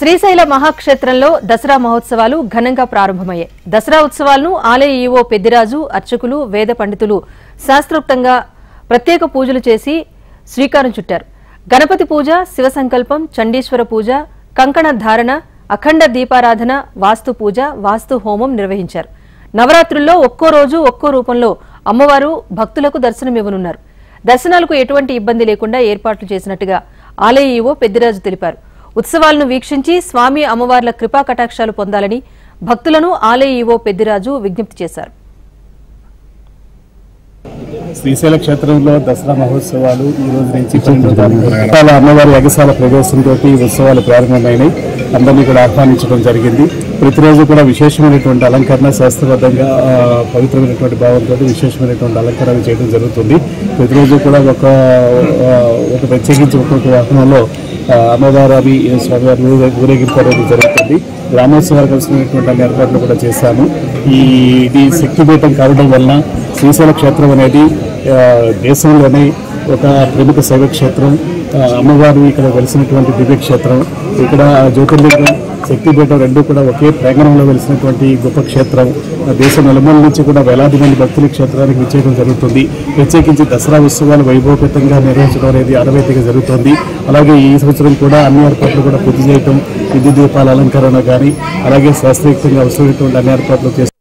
శ్రీశైల మహాక్షేత్రంలో దసరా మహోత్సవాలు ఘనంగా ప్రారంభమయ్యాయి. దసరా ఉత్సవాలను ఆలయ ఈవో పెద్దిరాజు, అర్చకులు, వేద పండితులు శాస్త్రోక్తంగా ప్రత్యేక పూజలు చేసి శ్రీకారం చుట్టారు. గణపతి పూజ, శివ సంకల్పం, చండీశ్వర పూజ, కంకణ ధారణ, అఖండ దీపారాధన, వాస్తు పూజ, వాస్తు హోమం నిర్వహించారు. నవరాత్రుల్లో ఒక్కో రోజు ఒక్కో రూపంలో అమ్మవారు భక్తులకు దర్శనమివ్వనున్నారు. దర్శనాలకు ఎటువంటి ఇబ్బంది లేకుండా ఏర్పాట్లు చేసినట్టుగా ఆలయ ఈవో పెద్దిరాజు తెలిపారు. ఉత్సవాలను వీక్షించి స్వామి అమ్మవార్ల కృపా కటాక్షాలు పొందాలని భక్తులను ఆలయ ఈవో పెద్దిరాజు విజ్ఞప్తి చేశారు. శ్రీశైల క్షేత్రంలో దసరా మహోత్సవాలు ఈ రోజు నుంచి అమ్మవారి యగశాల ప్రవేశంతో ఉత్సవాలు ప్రారంభమైనాయి. అందరినీ కూడా ఆహ్వానించడం జరిగింది. ప్రతిరోజు కూడా విశేషమైనటువంటి అలంకరణ, శాస్త్రబద్ధంగా పవిత్రమైనటువంటి భావంతో విశేషమైనటువంటి అలంకరణ చేయడం జరుగుతుంది. ప్రతిరోజు కూడా ఒక ప్రత్యేకించి ఒక్కొక్క వాహనంలో అమ్మవారి స్వామివారి ఊరేగింపు అనేది జరుగుతుంది. గ్రామోత్సవాలు కలిసినటువంటి అన్ని ఏర్పాట్లు కూడా చేశాము. ఇది శక్తిపీఠం కావడం వలన శ్రీశైల క్షేత్రం అనేది దేశంలోనే ఒక ప్రముఖ శైవ క్షేత్రం. అమ్మవారు ఇక్కడ వెలిసినటువంటి దివ్యక్షేత్రం. ఇక్కడ జ్యోతిర్లింగం, శక్తిపీఠం రెండు కూడా ఒకే ప్రాంగణంలో వెలిసినటువంటి గొప్ప క్షేత్రం. దేశం నలుమూల నుంచి కూడా వేలాది మంది భక్తుల క్షేత్రానికి విచ్చేయడం జరుగుతుంది. ప్రత్యేకించి దసరా ఉత్సవాలు వైభవపేతంగా నిర్వహించడం అనేది ఆనవాయితీగా జరుగుతుంది. అలాగే ఈ సంవత్సరం కూడా అన్ని ఏర్పాట్లు కూడా పూర్తి చేయటం, విద్యుత్ దీపాల అలంకరణ కానీ అలాగే శాస్త్రీయంగా అవసరమైనటువంటి అన్ని ఏర్పాట్లు